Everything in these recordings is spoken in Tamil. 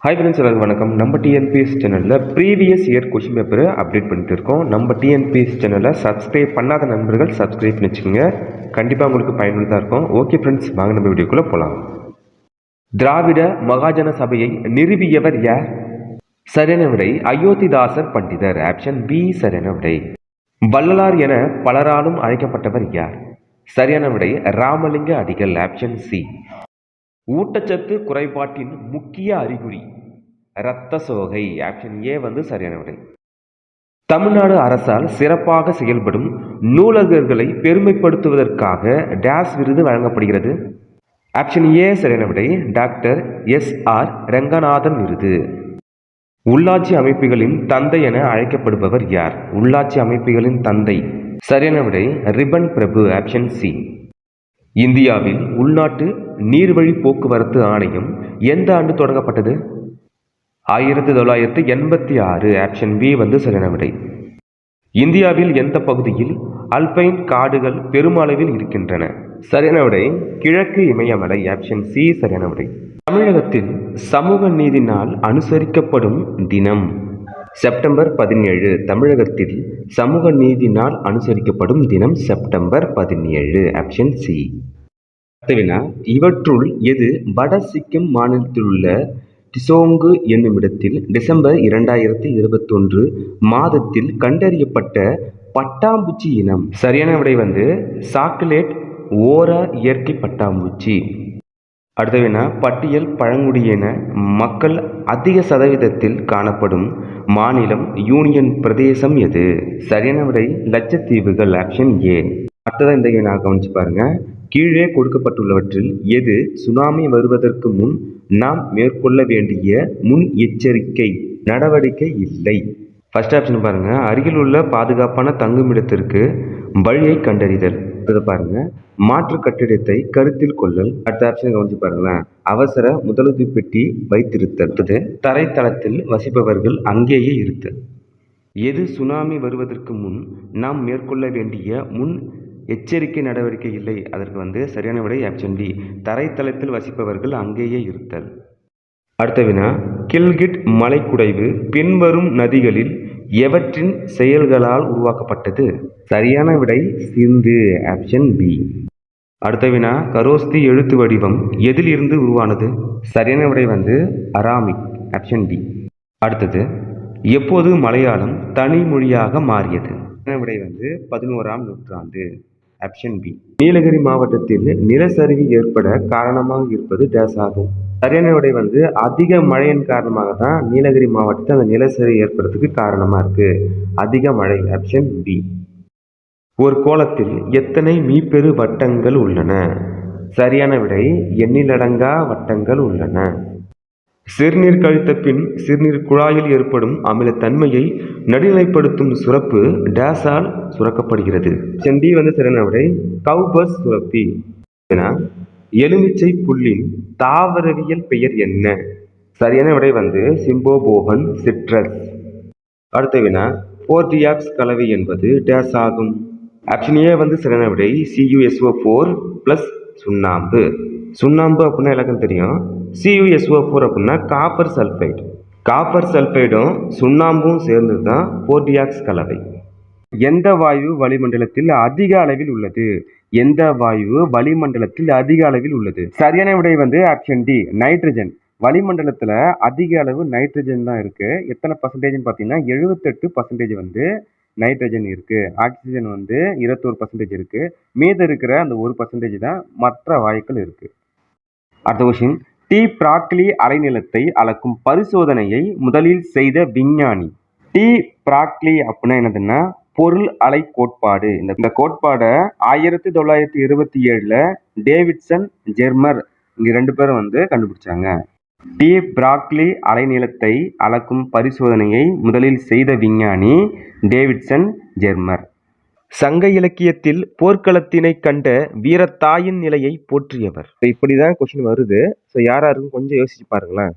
ஹாய் ஃப்ரெண்ட்ஸ், எல்லாருக்கும் வணக்கம். நம்ம டிஎன்பிஎஸ் சேனலில் ப்ரீவியஸ் இயர் கொஷின் பேப்பரை அப்டேட் பண்ணிட்டு இருக்கோம். நம்ம டிஎன்பிஎஸ் சேனலை சப்ஸ்கிரைப் பண்ணாத நண்பர்கள் சப்ஸ்கிரைப் பண்ணி வச்சுக்கோங்க. கண்டிப்பாக உங்களுக்கு பயனுள்ளதாக இருக்கும். ஓகே ஃப்ரெண்ட்ஸ், வாங்க நம்ம வீடியோக்குள்ளே போகலாம். திராவிட மகாஜன சபையை நிறுவியவர் யார்? சரியான விடை அயோத்திதாசர் பண்டிதர். ஆப்ஷன் பி சரியான விடை. வள்ளலார் என பலராலும் அழைக்கப்பட்டவர் யார்? சரியான விடை ராமலிங்க அடிகள். Option C. ஊட்டச்சத்து குறைபாட்டின் முக்கிய அறிகுறி இரத்த சோகை. ஆப்ஷன் ஏ சரியான விடை. தமிழ்நாடு அரசால் சிறப்பாக செயல்படும் நூலகர்களை பெருமைப்படுத்துவதற்காக டேஸ் விருது வழங்கப்படுகிறது. ஆப்ஷன் ஏ சரியான விடை டாக்டர் எஸ்.ஆர். ரங்கநாதன் விருது. உள்ளாட்சி அமைப்புகளின் தந்தை என அழைக்கப்படுபவர் யார்? உள்ளாட்சி அமைப்புகளின் தந்தை. சரியான விடை ரிப்பன் பிரபு. Option C. இந்தியாவில் உள்நாட்டு நீர்வழி போக்குவரத்து ஆணையம் எந்த ஆண்டு தொடங்கப்பட்டது? 1986. ஆப்ஷன் பி சரியான விடை. இந்தியாவில் எந்த பகுதியில் அல்பைன் காடுகள் பெருமளவில் இருக்கின்றன? சரியான விடை கிழக்கு இமயமலை. ஆப்ஷன் சி சரியான விடை. தமிழகத்தில் சமூக நீதி நாள் அனுசரிக்கப்படும் தினம் செப்டம்பர் 17. தமிழகத்தில் சமூக நீதி நாள் அனுசரிக்கப்படும் தினம் செப்டம்பர் 17. Option C. இவற்றுள் எது வட சிக்கிம் மாநிலத்தில் உள்ள டிசோங்கு என்னுமிடத்தில் டிசம்பர் 2021 மாதத்தில் கண்டறியப்பட்ட பட்டாம்பூச்சி இனம்? சரியான விடை சாக்லேட் ஓரா இயற்கை பட்டாம்பூச்சி. அடுத்த பட்டியல் பழங்குடியின மக்கள் அதிக சதவீதத்தில் காணப்படும் மாநிலம் யூனியன் பிரதேசம் எது? சரியான விடை லட்சத்தீவுகள். Option A. அடுத்ததான் இந்த கவனிச்சு பாருங்க. கீழே கொடுக்கப்பட்டுள்ளவற்றில் எது சுனாமி வருவதற்கு முன் நாம் மேற்கொள்ள வேண்டிய முன் எச்சரிக்கை நடவடிக்கை இல்லை? ஃபர்ஸ்ட் ஆப்ஷன் பாருங்க, அருகில் உள்ள பாதுகாப்பான தங்குமிடத்திற்கு வழியை கண்டறிதல். இதை பாருங்க, மாற்று கட்டிடத்தை கருத்தில் கொள்ளல். அடுத்த ஆப்ஷன் கவனிச்சு பாருங்களேன், அவசர முதலுதவி பெட்டி வைத்திருத்தல். தரைத்தளத்தில் வசிப்பவர்கள் அங்கேயே இருத்தல். எது சுனாமி வருவதற்கு முன் நாம் மேற்கொள்ள வேண்டிய முன் எச்சரிக்கை நடவடிக்கை இல்லை? அதற்கு சரியான விடை ஆப்ஷன் டி, தரைத்தளத்தில் வசிப்பவர்கள் அங்கேயே இருத்தல். அடுத்த கில்கிட் மலைக்குடைவு பின்வரும் நதிகளில் எவற்றின் செயல்களால் உருவாக்கப்பட்டது? சரியான விடை சிந்து. Option B. அடுத்த கரோஸ்தி எழுத்து வடிவம் எதில் இருந்து உருவானது? சரியான விடை அராமிக். Option D. அடுத்தது, எப்போது மலையாளம் தனி மொழியாக மாறியது? விடை 11ஆம் நூற்றாண்டு. Option B. நீலகிரி மாவட்டத்தில் நிலச்சரிவு ஏற்பட காரணமாக இருப்பது டேஸ் ஆகும்? சரியான விடை அதிக மழையின் காரணமாக தான் நீலகிரி மாவட்டத்தில் அந்த நிலச்சரிவு ஏற்படுறதுக்கு காரணமா இருக்கு. அதிக மழை. Option B. ஒரு கோளத்தில் எத்தனை மீப்பெரு வட்டங்கள் உள்ளன? சரியான விடை எண்ணிலடங்கா வட்டங்கள் உள்ளன. சிறுநீர் கழித்த பின் சிறுநீர் குழாயில் ஏற்படும் அமிலத்தன்மையை நடுநிலைப்படுத்தும் சுரப்பு டேஸால் சுரக்கப்படுகிறது? செண்டி சரியான விடை கவுபஸ் சுரப்பி. எலுமிச்சை புல்லின் தாவரவியல் பெயர் என்ன? சரியான விடை சிம்போபோகன் சிட்ரஸ். அடுத்த போர்டியாக்ஸ் கலவை என்பது டேஸ் ஆகும்? ஆப்ஷன் ஏ சரியான விடை CuSO4 + சுண்ணாம்பு. சுண்ணாம்பு அப்படின்னா எல்லாருக்கும் தெரியும். CuSO4 அப்படின்னா காப்பர் சல்ஃபைடு. காப்பர் சல்ஃபைடும் சுண்ணாம்பும் சேர்ந்தது தான் போர்டியாக்ஸ் கலவை. எந்த வாயு வளிமண்டலத்தில் அதிக அளவில் உள்ளது? எந்த வாயு வளிமண்டலத்தில் அதிக அளவில் உள்ளது? சரியான விடை ஆப்ஷன் டி, நைட்ரஜன். வளிமண்டலத்தில் அதிக அளவு நைட்ரஜன் தான் இருக்கு. எத்தனை பர்சன்டேஜ்னு பார்த்தீங்கன்னா 78% நைட்ரஜன் இருக்கு. ஆக்சிஜன் 21% இருக்கு. மீது இருக்கிற அந்த 1% தான் மற்ற வாயுக்கள் இருக்கு. அடுத்த கொஸ்டின், டி பிராக்லி அலைநீளத்தை அளக்கும் பரிசோதனையை முதலில் செய்த விஞ்ஞானி? டி பிராக்லி அப்படின்னா என்னதுன்னா பொருள் அலை கோட்பாடு. இந்த கோட்பாடை 1927 டேவிட்சன் ஜெர்மர் இங்க 2 பேரும் கண்டுபிடிச்சாங்க. டி பிராக்லி அலைநீளத்தை அளக்கும் பரிசோதனையை முதலில் செய்த விஞ்ஞானி டேவிட்சன் ஜெர்மர். சங்க இலக்கியத்தில் போர்க்களத்தினை கண்ட வீரத்தாயின் நிலையை போற்றியவர்? இப்படிதான் கொஸ்டின் வருது. ஸோ யாராருக்கும் கொஞ்சம் யோசிச்சு பாருங்களேன்.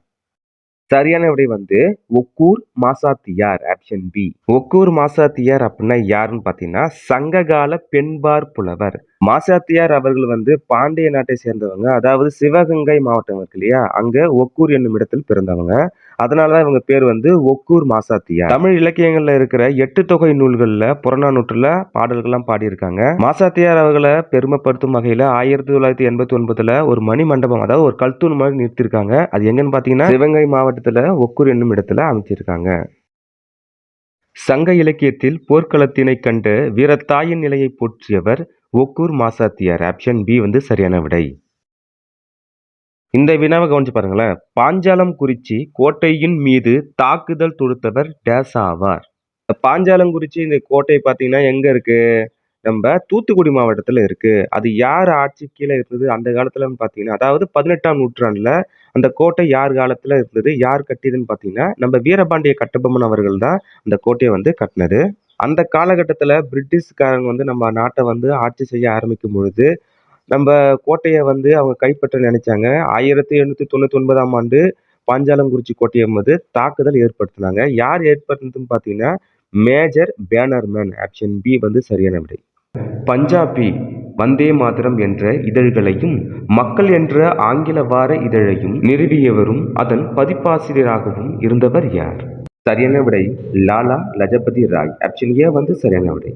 சரியான விடை ஒக்கூர் மாசாத்தியார். Option B. ஒக்கூர் மாசாத்தியார் அப்படின்னா யாருன்னு பார்த்தீங்கன்னா சங்ககால பெண்பார் புலவர். மாசாத்தியார் அவர்கள் வந்து பாண்டிய நாட்டை சேர்ந்தவங்க. அதாவது சிவகங்கை மாவட்டம் இருக்கு இல்லையா? அங்க ஒக்கூர் என்னும் இடத்தில் பிறந்தவங்க. அதனால தான் இவங்க பேர் வந்து ஒக்கூர் மாசாத்தியார். தமிழ் இலக்கியங்கள்ல இருக்கிற 8 தொகை நூல்கள்ல புறநானூற்றுல பாடல்கள்லாம் பாடியிருக்காங்க. மாசாத்தியார் அவர்கள பெருமைப்படுத்தும் வகையில 1989ல ஒரு மணி மண்டபம், அதாவது ஒரு கல்தூண் மாரி நிறுத்தியிருக்காங்க. அது எங்கன்னு பார்த்தீங்கன்னா, சிவகங்கை மாவட்டத்துல ஒக்கூர் என்னும் இடத்துல அமைச்சிருக்காங்க. சங்க இலக்கியத்தில் போர்க்களத்தினைக் கண்ட வீரத்தாயின் நிலையைப் போற்றியவர் ஒக்கூர் மாசாத்தியார். ஆப்ஷன் பி வந்து சரியான விடை. இந்த வினாவை கவனிச்சு பாருங்களேன். பாஞ்சாலங்குறிச்சி கோட்டையின் மீது தாக்குதல் தொடுத்தவர் டேஸ் ஆவார். பாஞ்சாலங்குறிச்சி இந்த கோட்டை பார்த்தீங்கன்னா எங்க இருக்கு? நம்ப தூத்துக்குடி மாவட்டத்துல இருக்கு. அது யார் ஆட்சி கீழ இருந்தது அந்த காலத்துலன்னு பார்த்தீங்கன்னா, அதாவது 18ஆம் நூற்றாண்டுல அந்த கோட்டை யார் காலத்துல இருந்தது? யார் கட்டியதுன்னு பார்த்தீங்கன்னா, நம்ம வீரபாண்டிய கட்டபொம்மன் அவர்கள் தான் அந்த கோட்டைய வந்து கட்டுனது. அந்த காலகட்டத்துல பிரிட்டிஷ்காரங்க வந்து நம்ம நாட்ட வந்து ஆட்சி செய்ய ஆரம்பிக்கும் பொழுது, நம்ப கோட்டைய வந்து அவங்க கைப்பற்ற நினைச்சாங்க. 1899ஆம் ஆண்டு பாஞ்சாலங்குறிச்சி கோட்டைய மீது தாக்குதல் ஏற்படுத்துனாங்க. யார் ஏற்படுத்துனதுன்னு பார்த்தீங்கன்னா, மேஜர் பேனர்மேன். ஆப்ஷன் பி வந்து சரியான விடை. பஞ்சாபி வந்தே மாதரம் என்ற இதழ்களையும், மக்கள் என்ற ஆங்கில வார இதழையும் நிறுவியவரும், அதன் பதிப்பாசிரியராகவும் இருந்தவர் யார்? சரியான விடை லாலா லஜபதி ராய். ஆப்ஷன் ஏ வந்து சரியான விடை.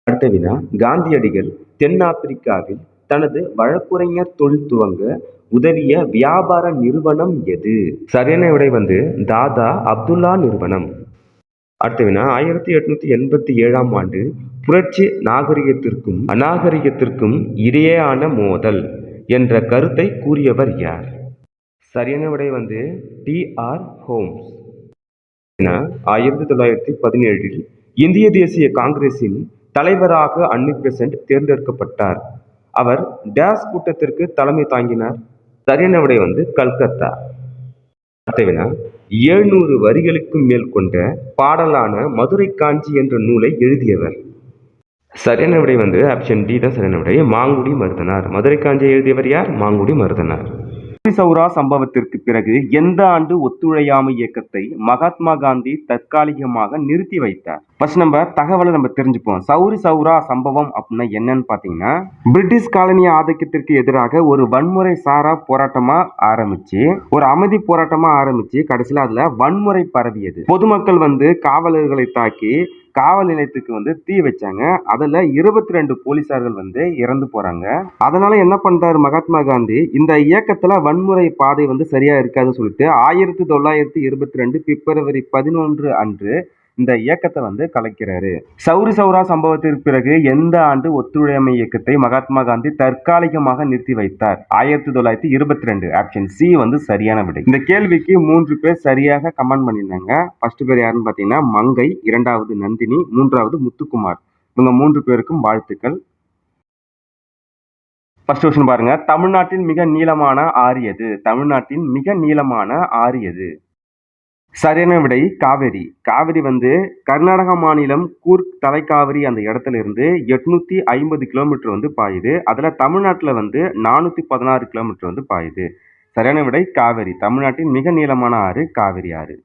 அடுத்த வினா, காந்தியடிகள் தென்னாப்பிரிக்காவில் தனது வழக்குரைஞர் தொழில் துவங்க உதவிய வியாபார நிறுவனம் எது? சரியான விடை வந்து தாதா அப்துல்லா நிறுவனம். அடுத்த வினா, 1887ஆம் ஆண்டு புரட்சி நாகரிகத்திற்கும் அநாகரிகத்திற்கும் இடையேயான மோதல் என்ற கருத்தை கூறியவர் யார்? சரியான விடை வந்து டி.ஆர். ஹோம்ஸ். வினா, 1917இல் இந்திய தேசிய காங்கிரசின் தலைவராக அன்னி பெசன்ட் தேர்ந்தெடுக்கப்பட்டார். அவர் டேஸ் கூட்டத்திற்கு தலைமை தாங்கினார்? சரியான விடை வந்து கல்கத்தா. அடுத்த வினா, 700 வரிகளுக்கு மேல் கொண்ட பாடலான மதுரை காஞ்சி என்ற நூலை எழுதியவர்? சரியான விடை வந்து ஆப்ஷன் டி தான் சரியான விடை. மாங்குடி மருதனார். மதுரை காஞ்சியை எழுதியவர் யார்? மாங்குடி மருதனார். சௌரா சம்பவத்திற்கு பிறகு எந்த ஆண்டு ஒத்துழையாமை இயக்கத்தை மகாத்மா காந்தி தற்காலிகமாக நிறுத்தி வைத்தார்? ஃபர்ஸ்ட் நம்ம தகவலை நம்ம தெரிஞ்சுப்போம். சௌரி சௌரா சம்பவம் அப்படின்னா என்னன்னு பாத்தீங்கன்னா, பிரிட்டிஷ் காலனி ஆதிக்கத்திற்கு எதிராக ஒரு வன்முறை சாரா போராட்டமா ஆரம்பிச்சு, ஒரு அமைதி போராட்டமா ஆரம்பிச்சு, கடைசியில அதுல வன்முறை பரவியது. பொதுமக்கள் வந்து காவலர்களை தாக்கி காவல் நிலையத்துக்கு வந்து தீ வச்சாங்க. அதுல 22 போலீசார்கள் வந்து இறந்து போறாங்க. அதனால என்ன பண்றாரு மகாத்மா காந்தி, இந்த இயக்கத்துல வன்முறை பாதை வந்து சரியா இருக்காதுன்னு சொல்லிட்டு 1922 பிப்ரவரி 11 அன்று இந்த இயக்கத்தை வந்து கலைக்கிறாரு. சௌரி சௌரா சம்பவத்திற்கு பிறகு எந்த ஆண்டு ஒத்துழையாமை இயக்கத்தை மகாத்மா காந்தி தற்காலிகமாக நிறுத்தி வைத்தார்? 1922. ஆப்ஷன் சி வந்து சரியான விடை. இந்த கேள்விக்கு 3 பேர் சரியாக கமெண்ட் பண்ணியிருந்தாங்க. ஃபர்ஸ்ட் பேர் யாருன்னு பாத்தீங்கன்னா மங்கை, இரண்டாவது நந்தினி, மூன்றாவது முத்துக்குமார். இவங்க 3 பேருக்கும் வாழ்த்துக்கள். ஃபர்ஸ்ட் கொஸ்டின் பாருங்க. தமிழ்நாட்டின் மிக நீளமான ஆறு எது? தமிழ்நாட்டின் மிக நீளமான ஆறு எது? சரியான விடை காவேரி. காவிரி வந்து கர்நாடகா மாநிலம் கூர்க் தலைக்காவிரி அந்த இடத்துல இருந்து 850 கிலோமீட்டர் வந்து பாயுது. அதுல தமிழ்நாட்டுல வந்து 416 கிலோமீட்டர் வந்து பாயுது. சரியான விடை காவேரி. தமிழ்நாட்டின் மிக நீளமான ஆறு காவிரி ஆறு.